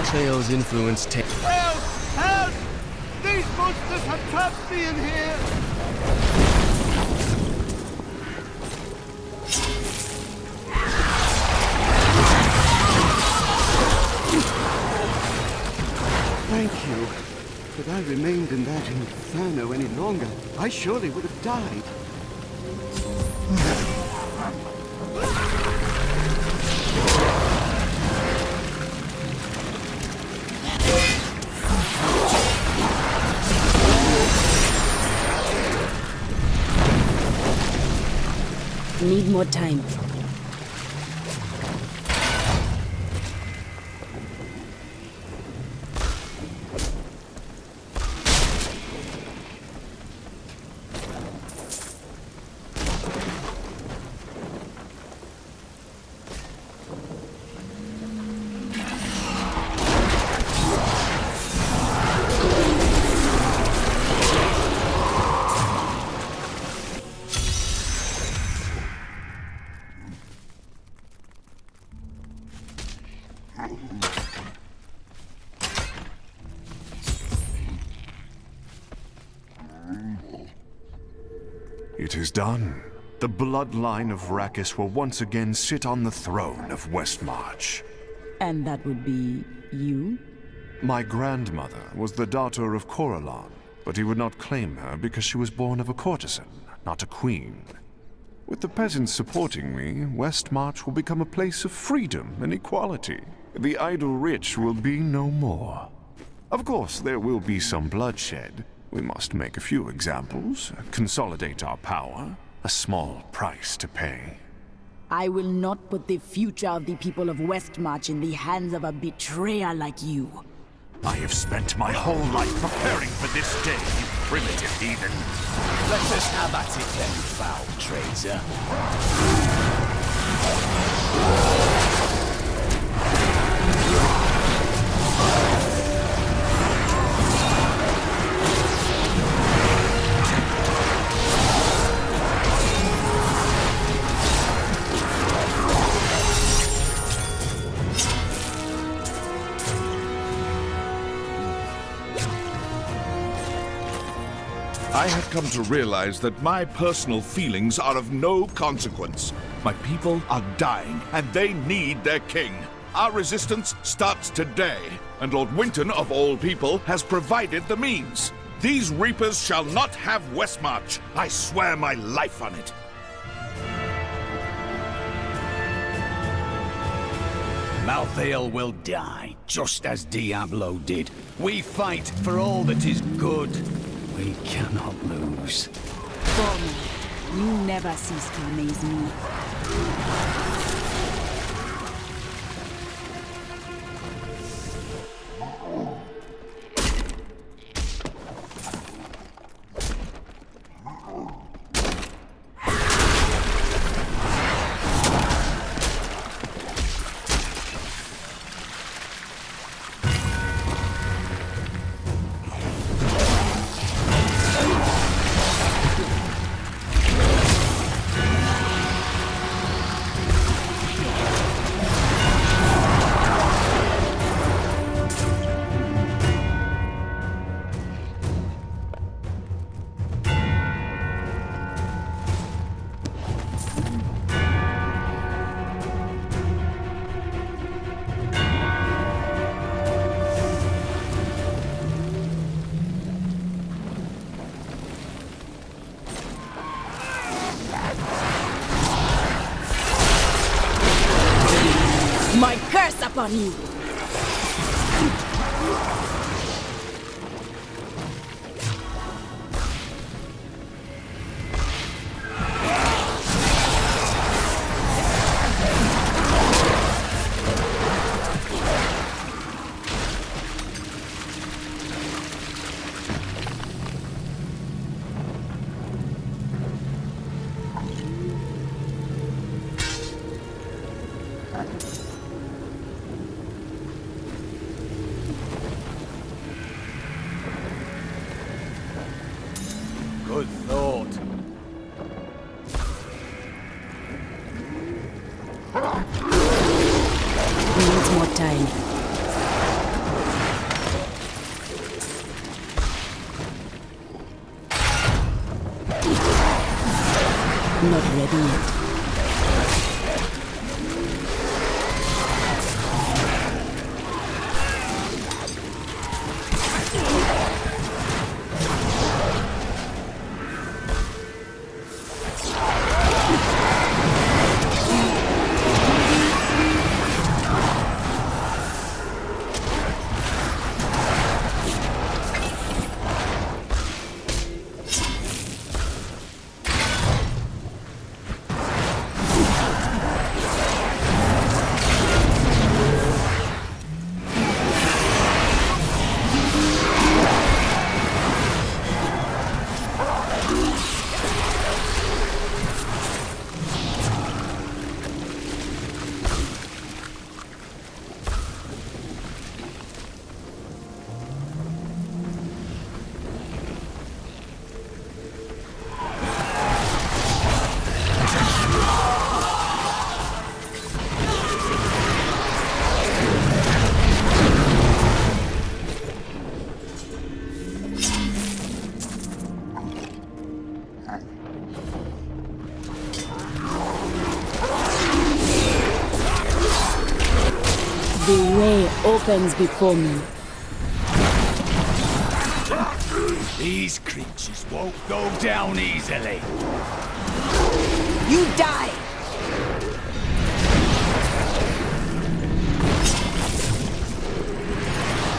Malthael's influence Help! Help! These monsters have trapped me in here! Thank you. If I remained in that inferno any longer, I surely would have died. Need more time. It is done. The bloodline of Rakis will once again sit on the throne of Westmarch. And that would be you? My grandmother was the daughter of Corellon, but he would not claim her because she was born of a courtesan, not a queen. With the peasants supporting me, Westmarch will become a place of freedom and equality. The idle rich will be no more. Of course, there will be some bloodshed. We must make a few examples, consolidate our power. A small price to pay. I will not put the future of the people of Westmarch in the hands of a betrayer like you. I have spent my whole life preparing for this day, you primitive heathen. Let us have at it then, foul traitor. I have come to realize that my personal feelings are of no consequence. My people are dying, and they need their king. Our resistance starts today, and Lord Winton, of all people, has provided the means. These Reapers shall not have Westmarch. I swear my life on it. Malthael will die, just as Diablo did. We fight for all that is good. We cannot lose. Gorman, you never cease to amaze me. My curse upon you! Good thought. Needs more time. Not ready yet. The way opens before me. These creatures won't go down easily. You die!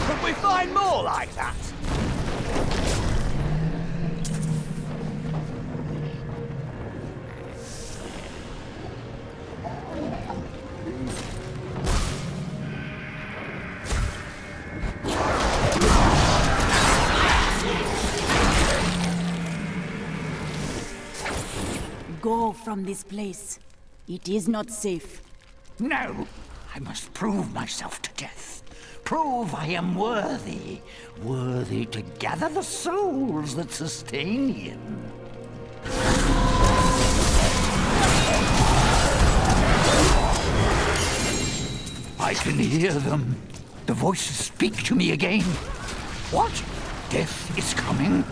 Could we find more like that? Go from this place. It is not safe. No, I must prove myself to death. Prove I am worthy. Worthy to gather the souls that sustain him. I can hear them. The voices speak to me again. What? Death is coming?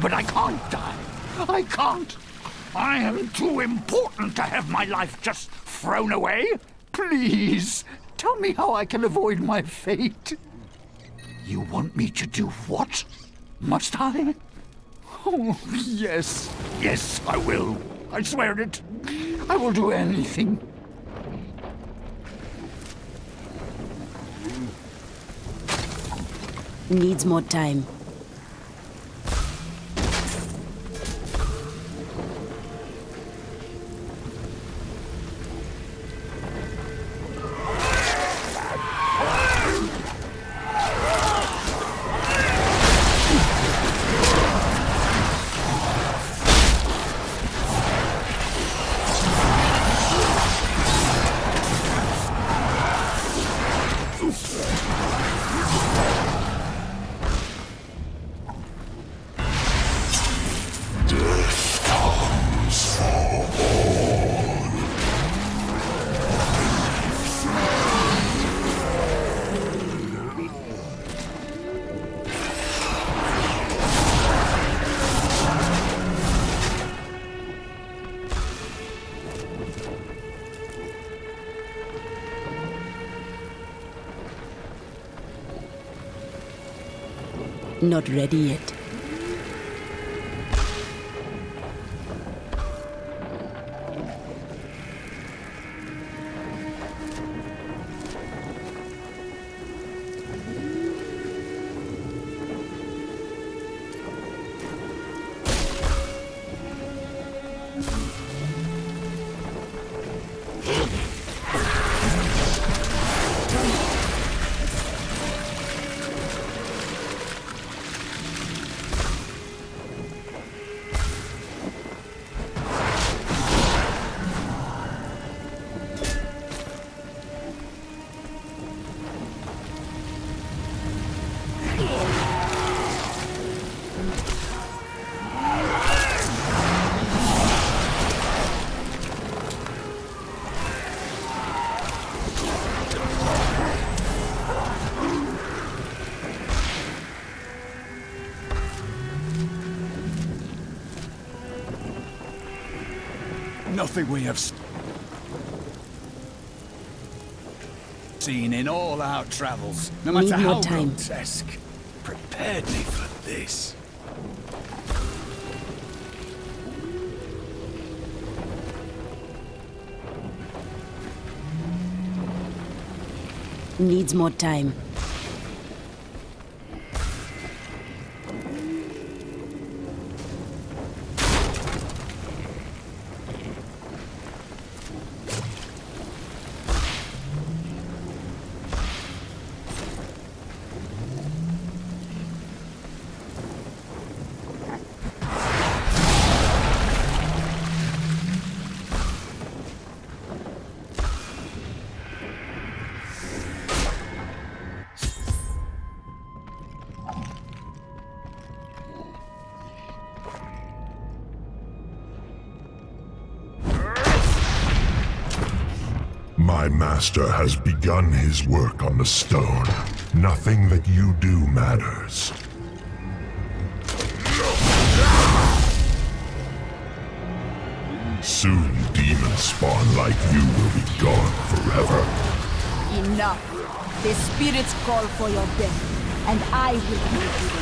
But I can't die. I can't. I am too important to have my life just thrown away. Please, tell me how I can avoid my fate. You want me to do what? Must I? Oh, yes. Yes, I will. I swear it. I will do anything. Needs more time. Not ready yet. nothing we have seen in all our travels, no Need matter more how time. grotesque, prepared me for this. Needs more time. My master has begun his work on the stone. Nothing that you do matters. Soon, demon spawn like you will be gone forever. Enough. The spirits call for your death, and I will pay for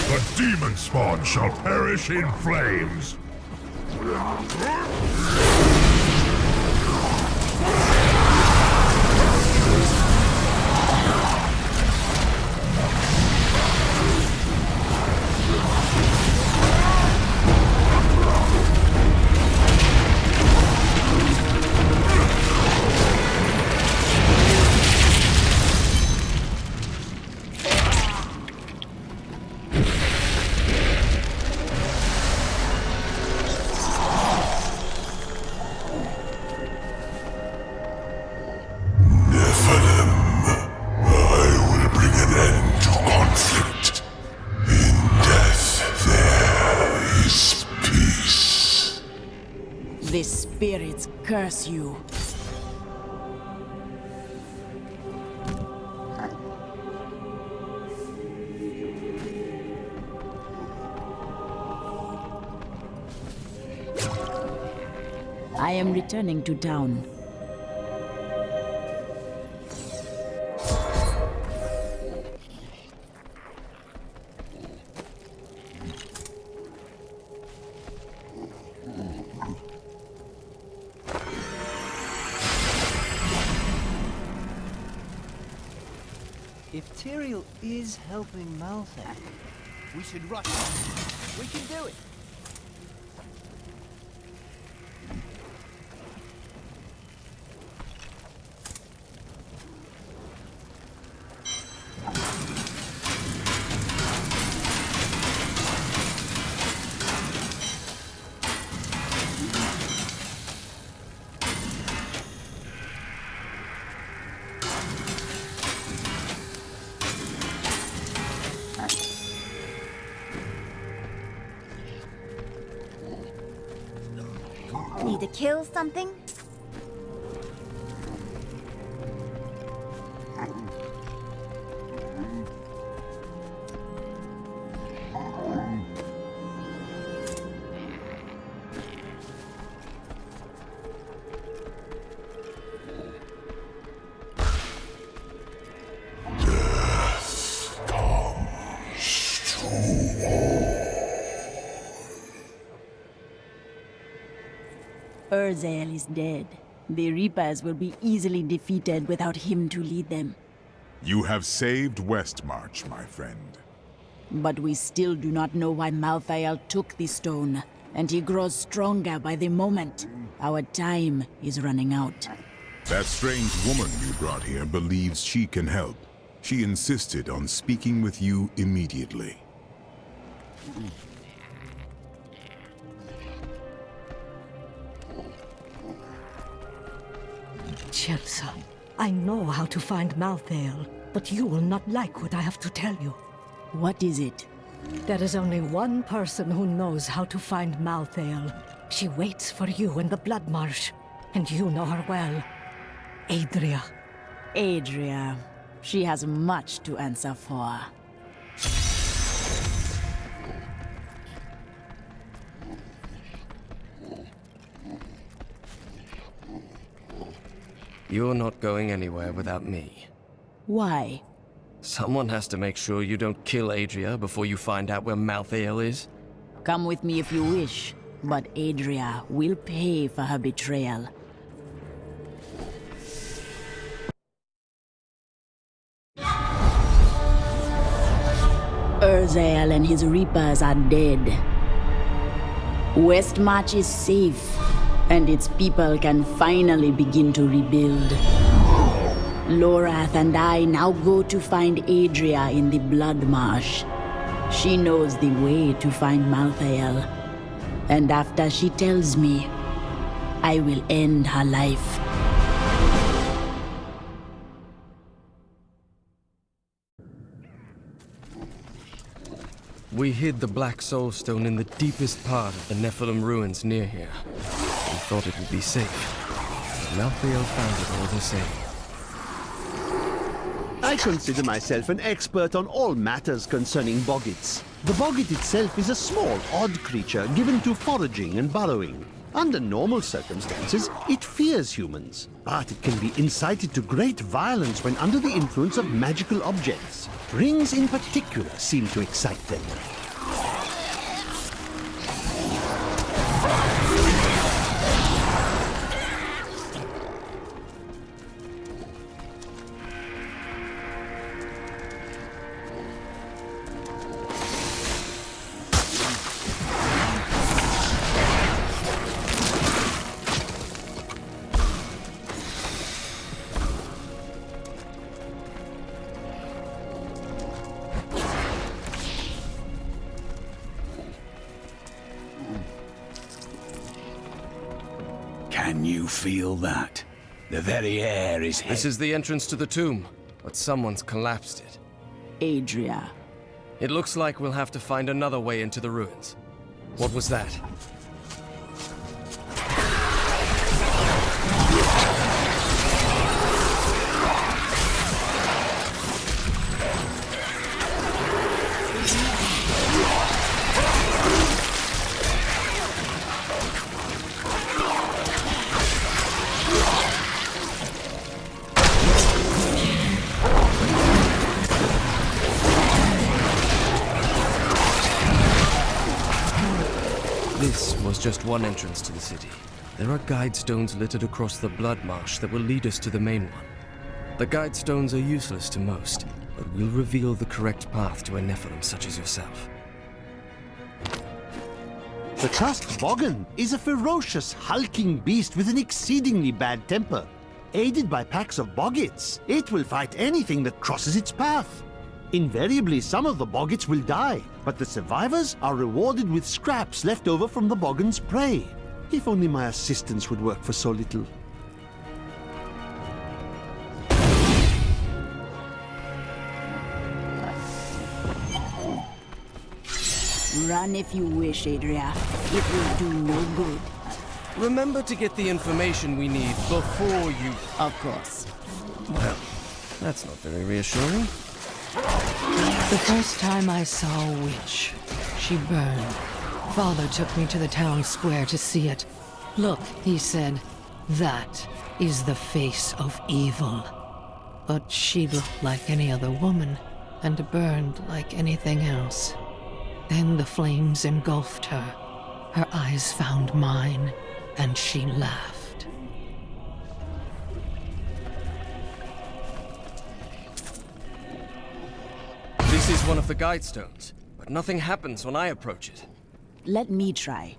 them. The demon spawn shall perish in flames. The spirits curse you. I am returning to town. If Tyrael is helping Malthael, we should rush. We can do it. Need to kill something? Urzael is dead. The Reapers will be easily defeated without him to lead them. You have saved Westmarch, my friend. But we still do not know why Malthael took the stone, and he grows stronger by the moment. Our time is running out. That strange woman you brought here believes she can help. She insisted on speaking with you immediately. Chelsea, I know how to find Malthael, but you will not like what I have to tell you. What is it? There is only one person who knows how to find Malthael. She waits for you in the Blood Marsh, and you know her well. Adria. Adria. She has much to answer for. You're not going anywhere without me. Why? Someone has to make sure you don't kill Adria before you find out where Malthael is. Come with me if you wish, but Adria will pay for her betrayal. Urzael and his Reapers are dead. Westmarch is safe, and its people can finally begin to rebuild. Lorath and I now go to find Adria in the Blood Marsh. She knows the way to find Malthael, and after she tells me, I will end her life. We hid the Black Soul Stone in the deepest part of the Nephilim ruins near here. We thought it would be safe, but Malthael found it all the same. I consider myself an expert on all matters concerning boggits. The boggit itself is a small, odd creature given to foraging and burrowing. Under normal circumstances, it fears humans, but it can be incited to great violence when under the influence of magical objects. Rings in particular seem to excite them. Can you feel that? The very air is heavy. This is the entrance to the tomb, but someone's collapsed it. Adria. It looks like we'll have to find another way into the ruins. What was that? This was just one entrance to the city. There are guide stones littered across the Blood Marsh that will lead us to the main one. The guide stones are useless to most, but will reveal the correct path to a Nephilim such as yourself. The Tusked Boggin is a ferocious, hulking beast with an exceedingly bad temper. Aided by packs of boggits, it will fight anything that crosses its path. Invariably, some of the boggits will die, but the survivors are rewarded with scraps left over from the boggin's prey. If only my assistance would work for so little. Run if you wish, Adria. It will do no good. Remember to get the information we need before you... Of course. Well, that's not very reassuring. The first time I saw a witch, she burned. Father took me to the town square to see it. Look, he said, that is the face of evil. But she looked like any other woman, and burned like anything else. Then the flames engulfed her. Her eyes found mine, and she laughed. This is one of the guide stones, but nothing happens when I approach it. Let me try.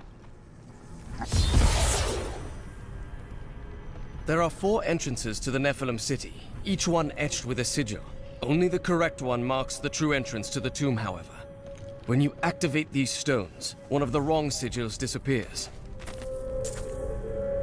There are 4 entrances to the Nephilim city, each one etched with a sigil. Only the correct one marks the true entrance to the tomb, however. When you activate these stones, one of the wrong sigils disappears.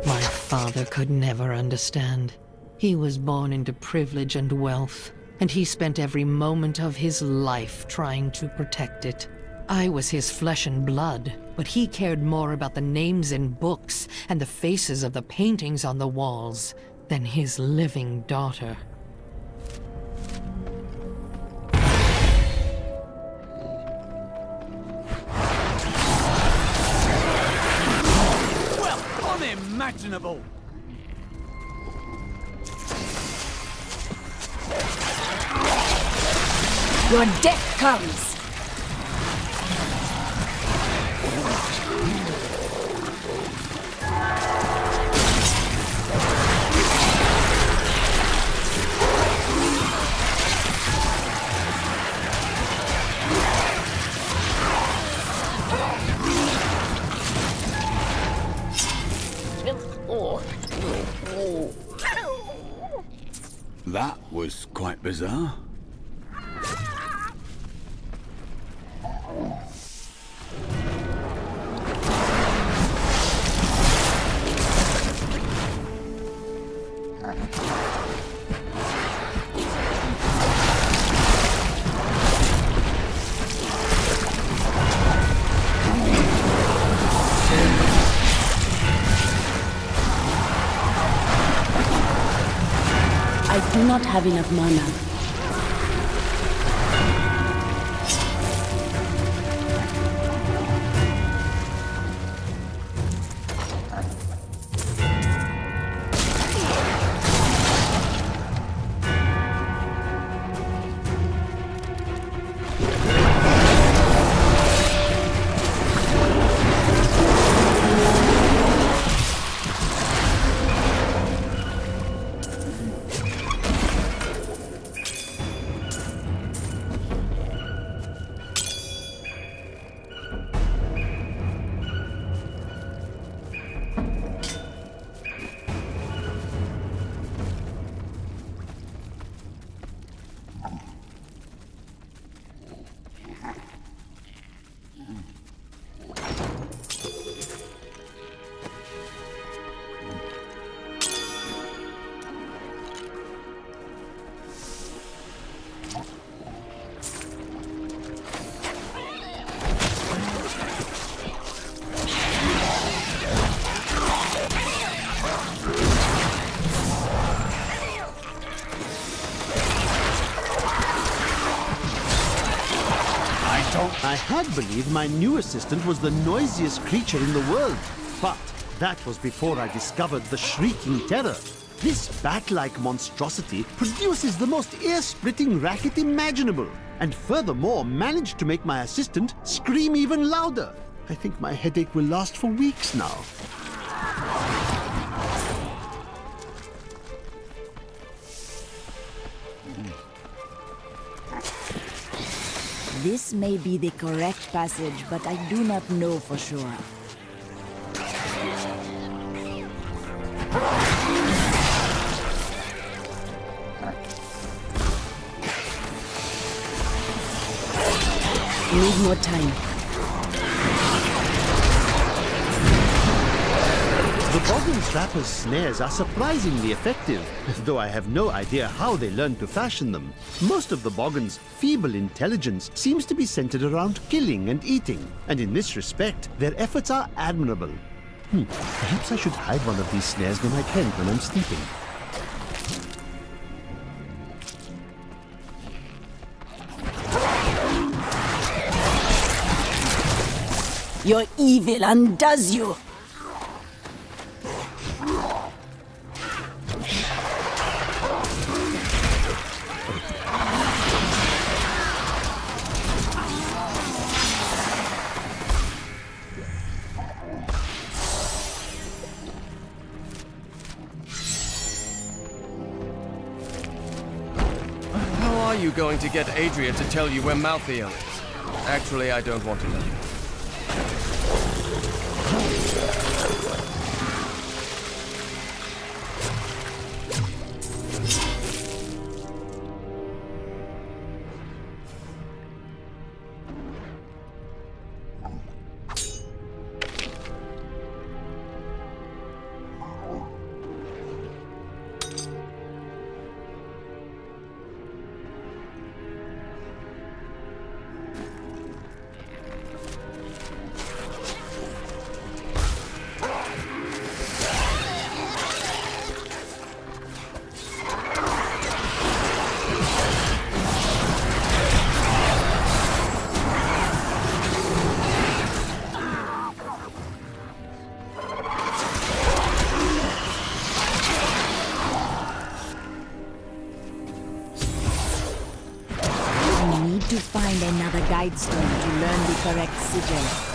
My father could never understand. He was born into privilege and wealth, and he spent every moment of his life trying to protect it. I was his flesh and blood, but he cared more about the names in books and the faces of the paintings on the walls than his living daughter. Well, unimaginable! Your death comes! That was quite bizarre. I do not have enough mana. I had believed my new assistant was the noisiest creature in the world, but that was before I discovered the Shrieking Terror. This bat-like monstrosity produces the most ear-splitting racket imaginable, and furthermore managed to make my assistant scream even louder. I think my headache will last for weeks now. This may be the correct passage, but I do not know for sure. Need more time. The Boggin Trapper's snares are surprisingly effective, though I have no idea how they learned to fashion them. Most of the Boggin's feeble intelligence seems to be centered around killing and eating, and in this respect, their efforts are admirable. Perhaps I should hide one of these snares when I can when I'm sleeping. Your evil undoes you! How are you going to get Adria to tell you where Malthael is? Actually, I don't want to know. another guide stone to learn the correct sigil.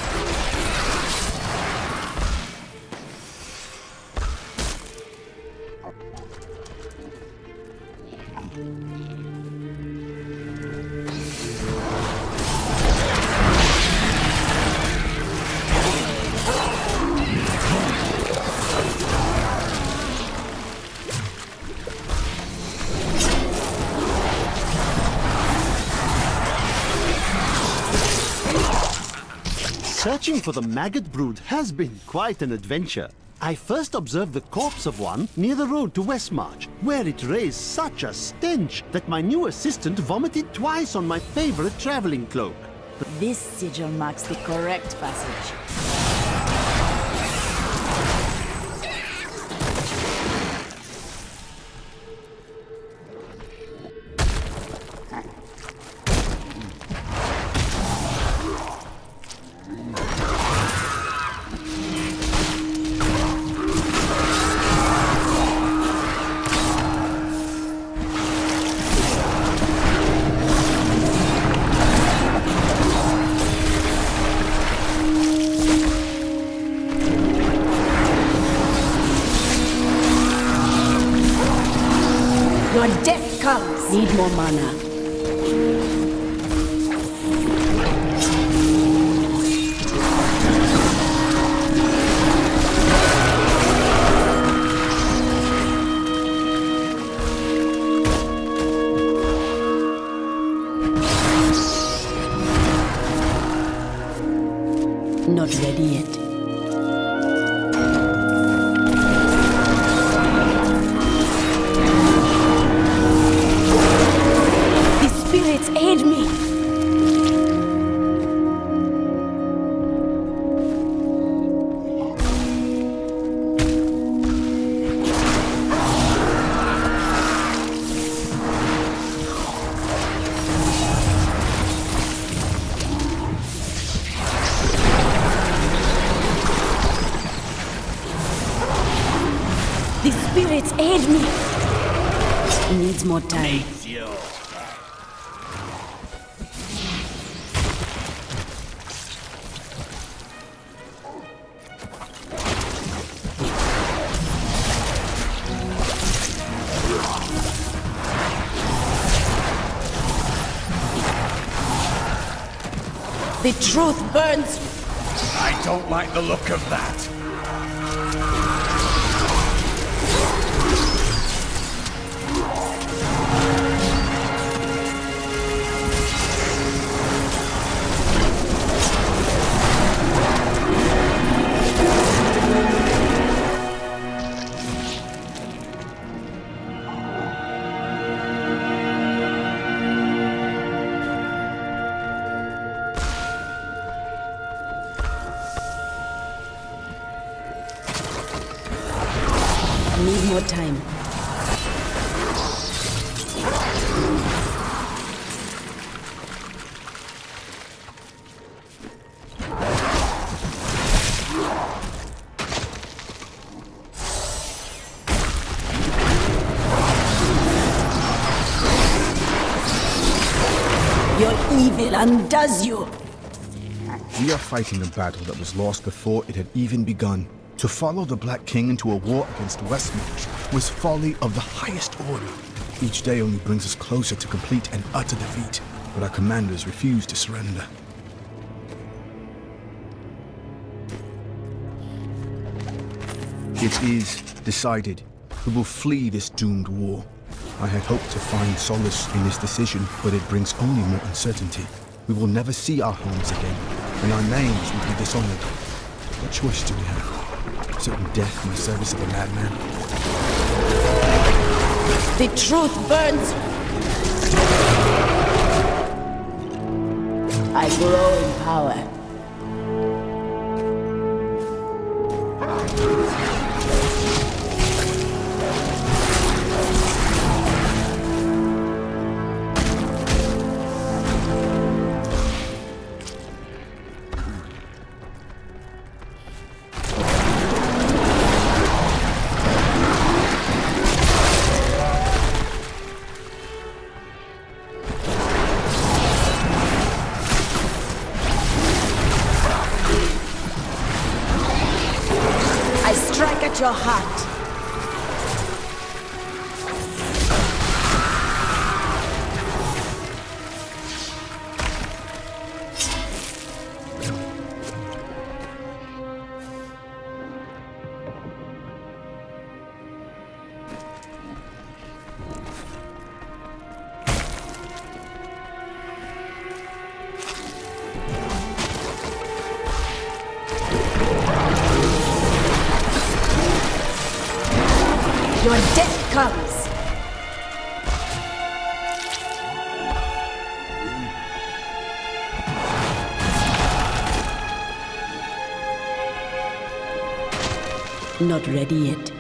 Searching for the maggot brood has been quite an adventure. I first observed the corpse of one near the road to Westmarch, where it raised such a stench that my new assistant vomited twice on my favorite traveling cloak. This sigil marks the correct passage. Your death comes! Need more mana. Not ready yet. Spirits aid me! The spirits aid me! Needs more time. The truth burns! I don't like the look of that. Need more time. Your evil undoes you. We are fighting a battle that was lost before it had even begun. To follow the Black King into a war against Westmarch was folly of the highest order. Each day only brings us closer to complete and utter defeat, but our commanders refuse to surrender. It is decided. We will flee this doomed war. I had hoped to find solace in this decision, but it brings only more uncertainty. We will never see our homes again, and our names will be dishonored. What choice do we have? Certain death in the service of a madman? The truth burns! I grow in power. at your heart. Your death comes! Not ready yet.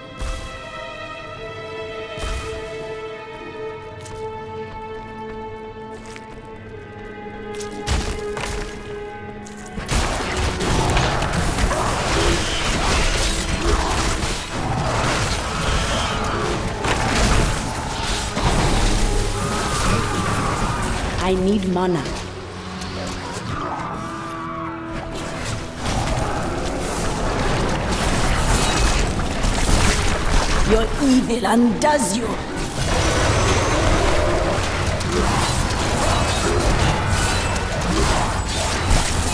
I need mana. Your evil undoes you.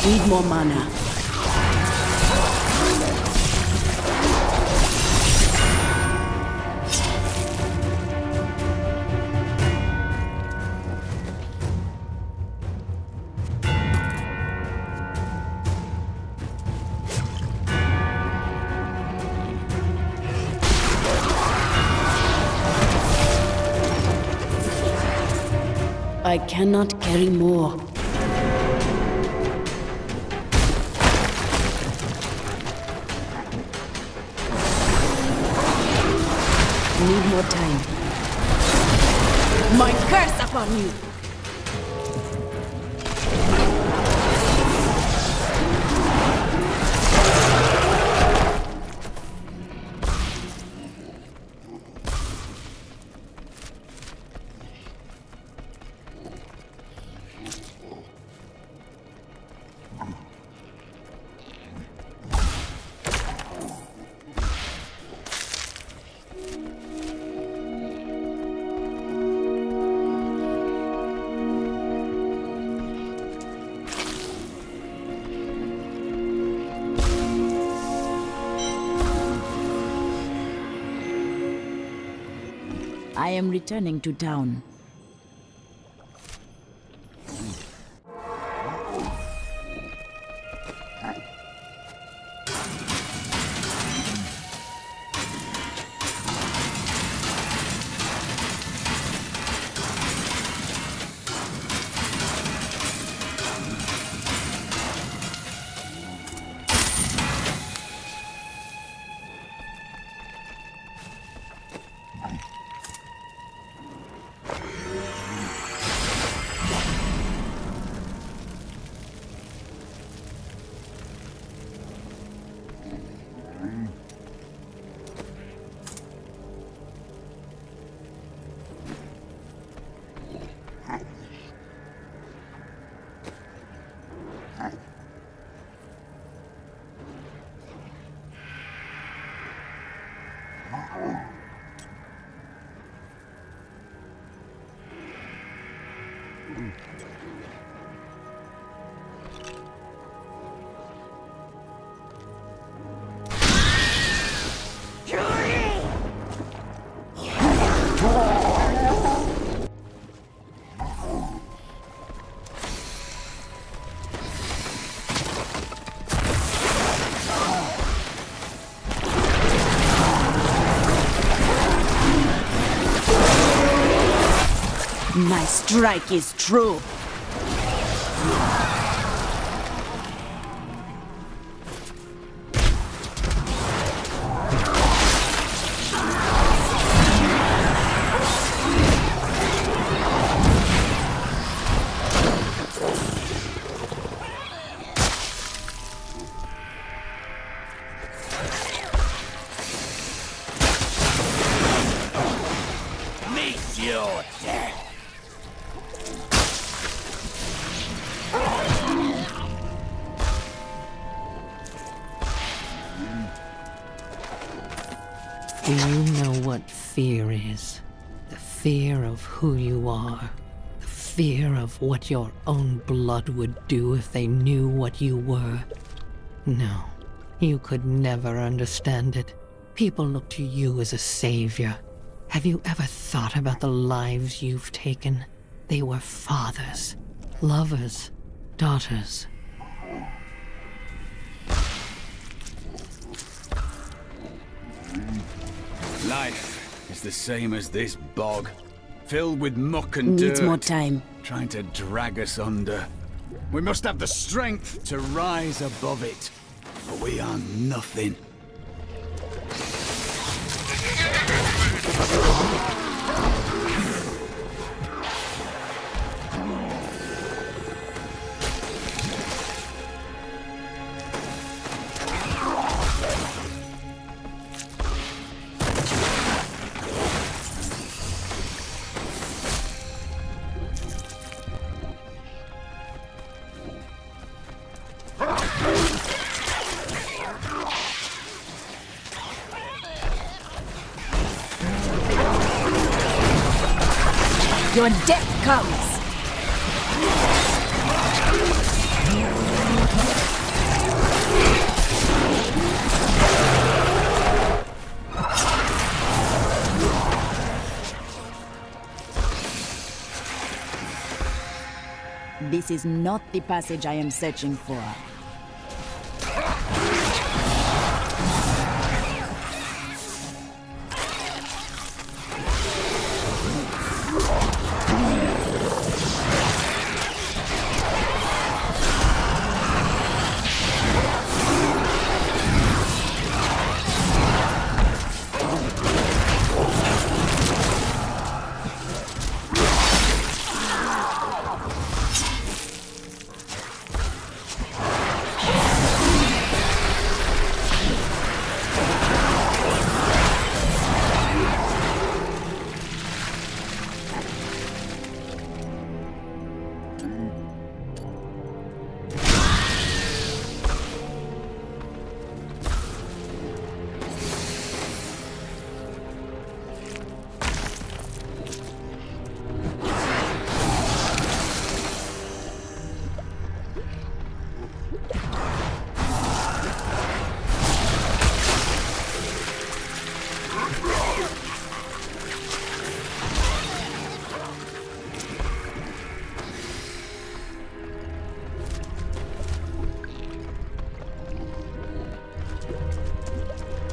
Need more mana. I cannot carry more. Need more time. My curse upon you! I am returning to town. My strike is true. Meet your death! Do you know what fear is? The fear of who you are. The fear of what your own blood would do if they knew what you were. No, you could never understand it. People look to you as a savior. Have you ever thought about the lives you've taken? They were fathers, lovers, daughters. Life is the same as this bog, filled with muck and dirt. Needs more time. Trying to drag us under. We must have the strength to rise above it, but we are nothing. Your death comes! This is not the passage I am searching for.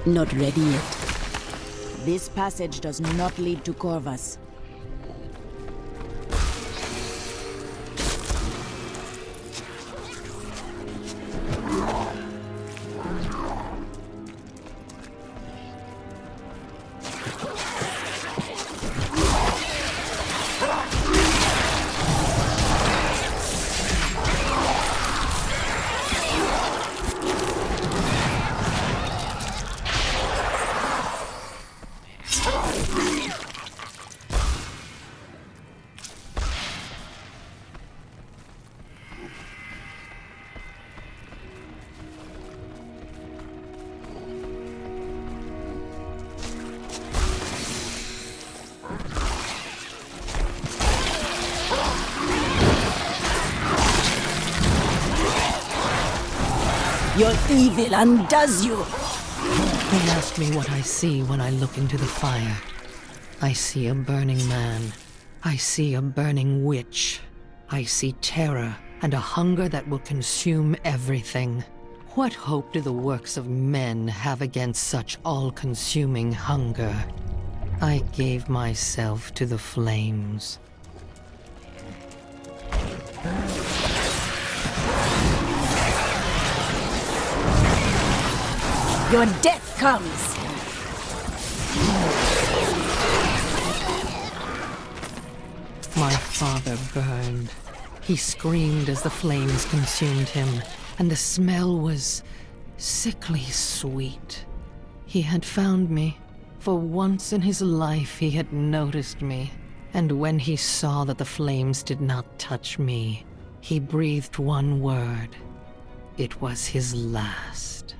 Not ready yet. This passage does not lead to Corvus. Your evil undoes you! They ask me what I see when I look into the fire. I see a burning man. I see a burning witch. I see terror and a hunger that will consume everything. What hope do the works of men have against such all-consuming hunger? I gave myself to the flames. Your death comes! My father burned. He screamed as the flames consumed him, and the smell was sickly sweet. He had found me. For once in his life he had noticed me, and when he saw that the flames did not touch me, he breathed one word. It was his last.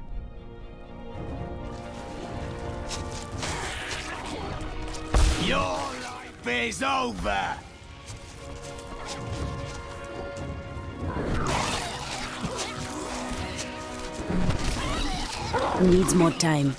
Your life is over! Needs more time.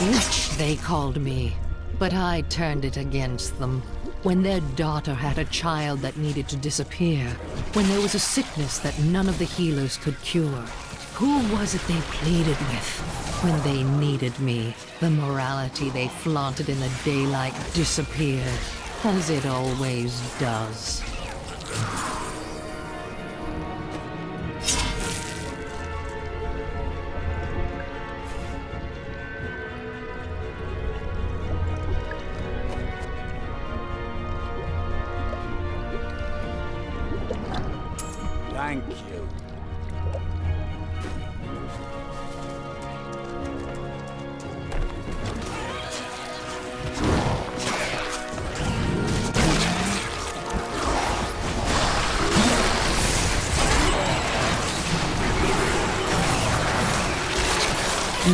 Witch, they called me. But I turned it against them. When their daughter had a child that needed to disappear. When there was a sickness that none of the healers could cure. Who was it they pleaded with? When they needed me, the morality they flaunted in the daylight disappeared. As it always does. Thank you.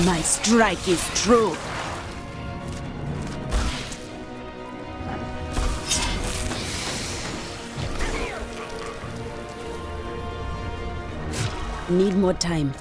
My strike is true. Need more time.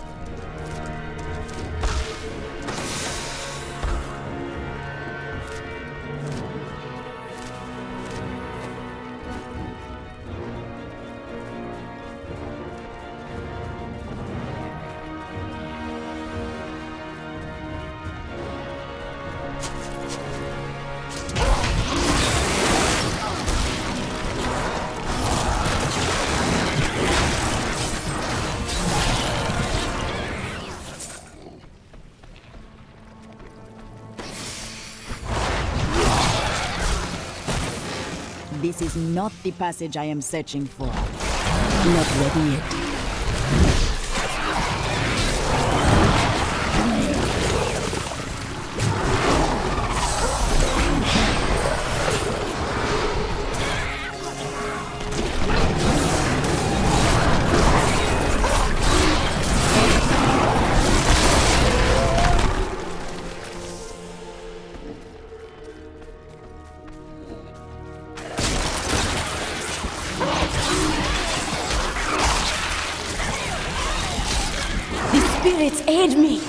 This is not the passage I am searching for. Not ready yet. Spirits aid me!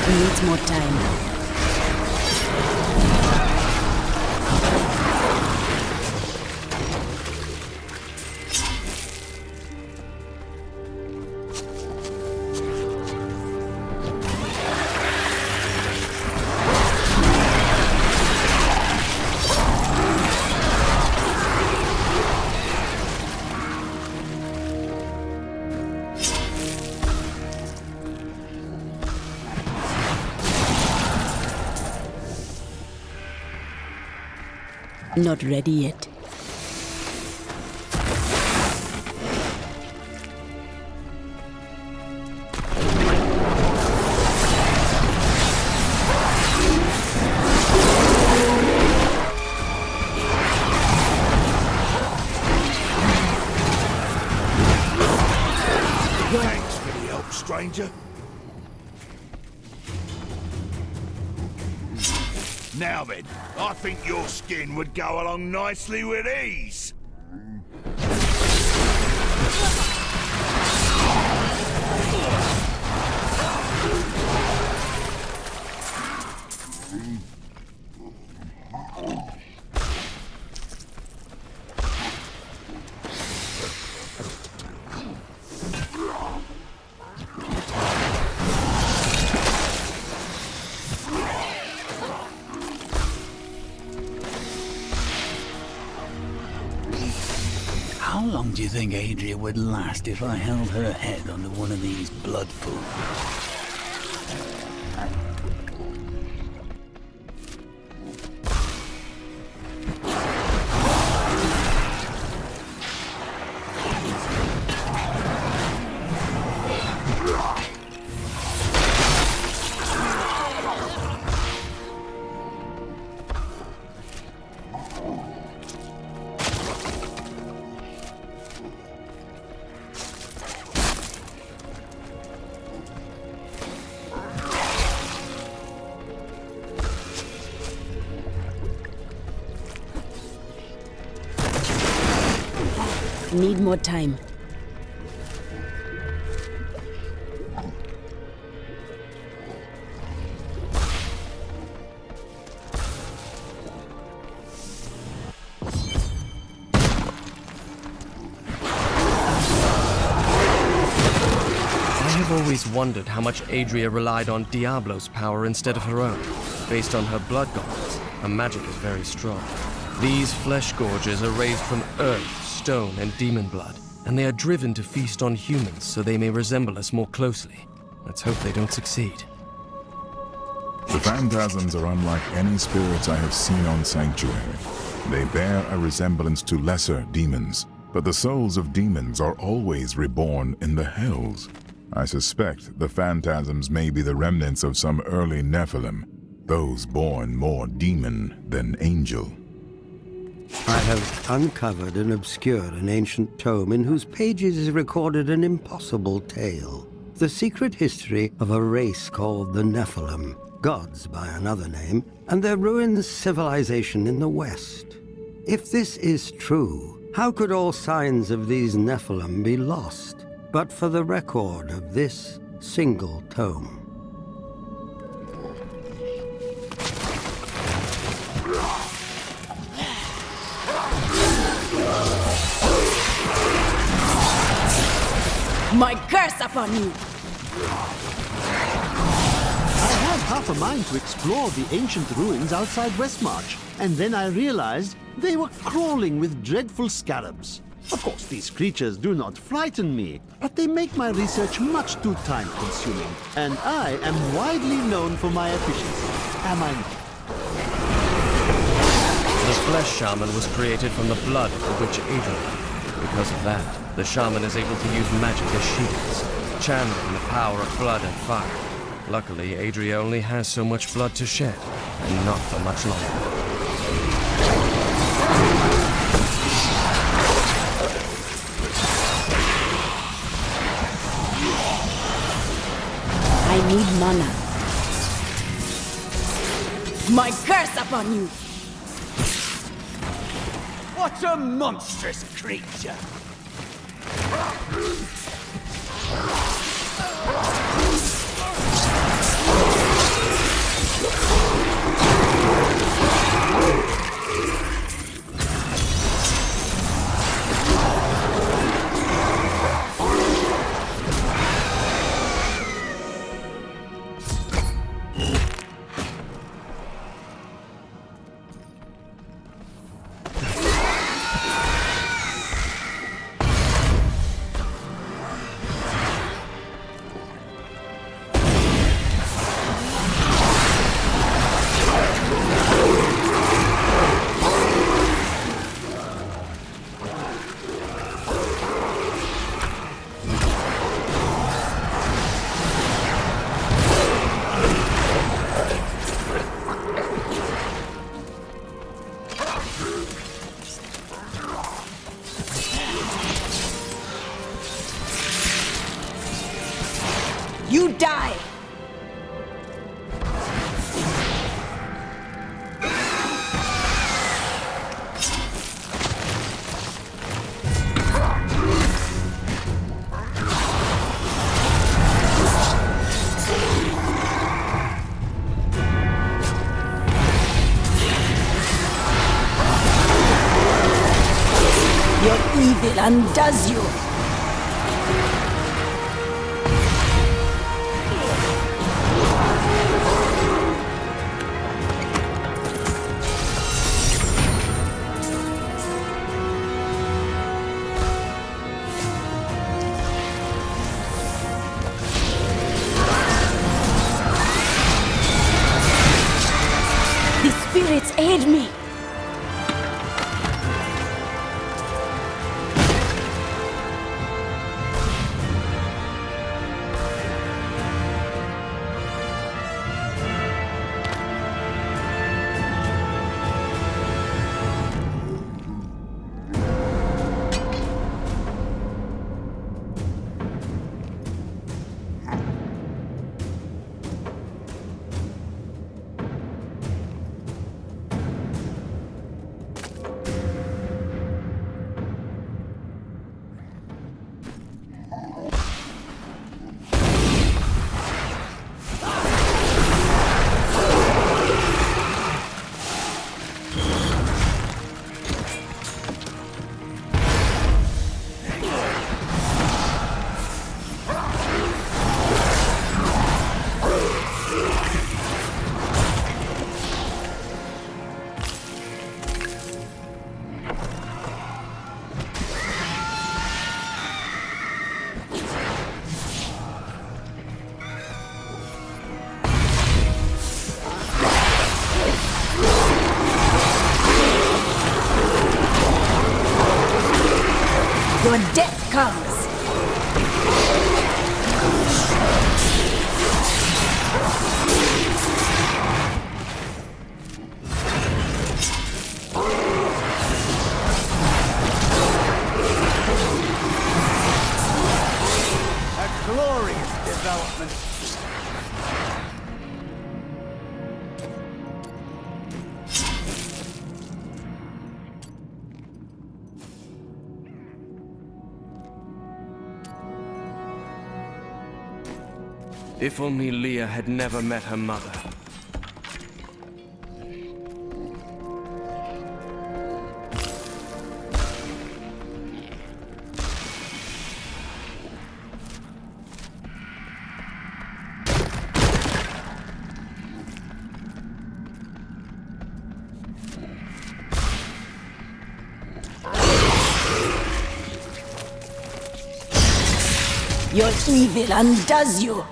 Needs more time. Not ready yet. Thanks for the help, stranger. Now then, I think your skin would go along nicely with these. How long do you think Adria would last if I held her head under one of these blood pools? Need more time. I have always wondered how much Adria relied on Diablo's power instead of her own. Based on her blood gods, her magic is very strong. These flesh gorges are raised from earth, stone, and demon blood, and they are driven to feast on humans so they may resemble us more closely. Let's hope they don't succeed. The phantasms are unlike any spirits I have seen on Sanctuary. They bear a resemblance to lesser demons, but the souls of demons are always reborn in the hells. I suspect the phantasms may be the remnants of some early Nephilim, those born more demon than angel. I have uncovered and obscured an ancient tome in whose pages is recorded an impossible tale. The secret history of a race called the Nephilim, gods by another name, and their ruined civilization in the West. If this is true, how could all signs of these Nephilim be lost, but for the record of this single tome? My curse upon you! I had half a mind to explore the ancient ruins outside Westmarch, and then I realized they were crawling with dreadful scarabs. Of course, these creatures do not frighten me, but they make my research much too time-consuming, and I am widely known for my efficiency. Am I not? The flesh shaman was created from the blood of the witch Adria. Because of that, the shaman is able to use magic as shields, channeling the power of blood and fire. Luckily, Adria only has so much blood to shed, and not for much longer. I need mana. My curse upon you! What a monstrous creature! You die! Your evil undoes you! spirits aid me! Your death comes! A glorious development. If only Leah had never met her mother. Your evil undoes you!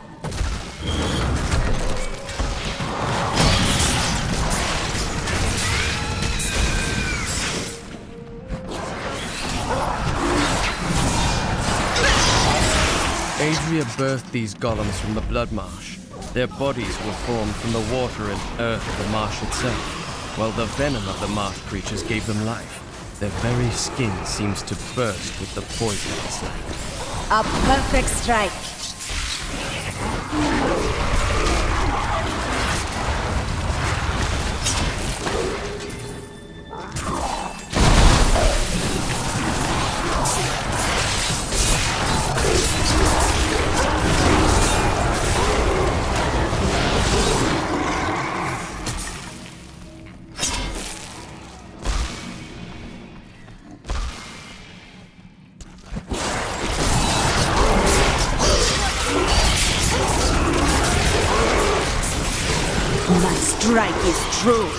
Adria birthed these golems from the blood marsh. Their bodies were formed from the water and earth of the marsh itself, while the venom of the marsh creatures gave them life. Their very skin seems to burst with the poison of its life. A perfect strike! My strike is true.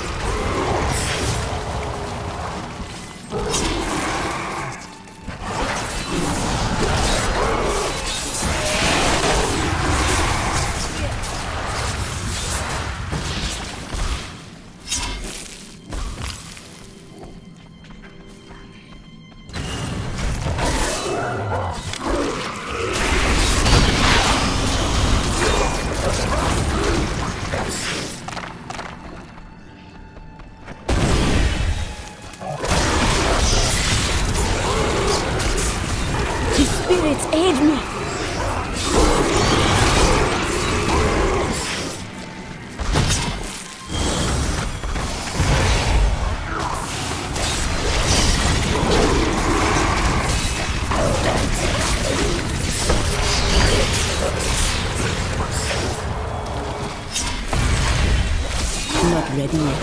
Spirits aid me! Not ready yet.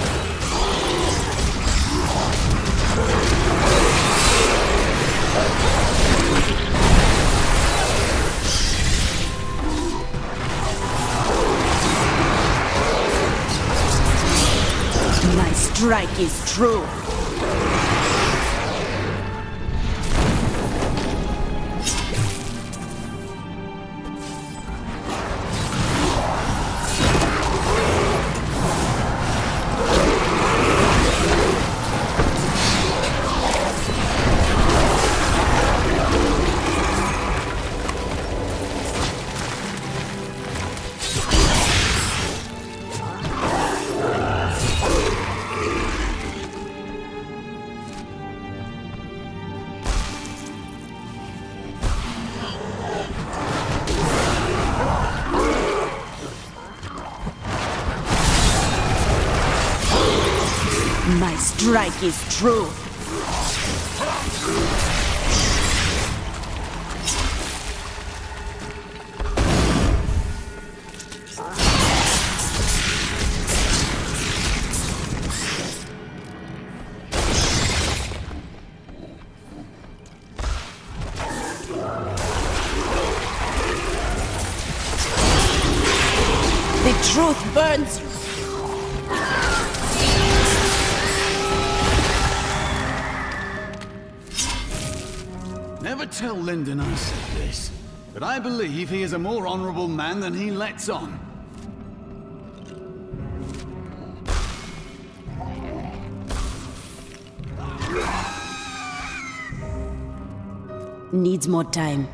My strike is true. My strike is true. The truth burns you. Never tell Lyndon I said this, but I believe he is a more honorable man than he lets on. Needs more time.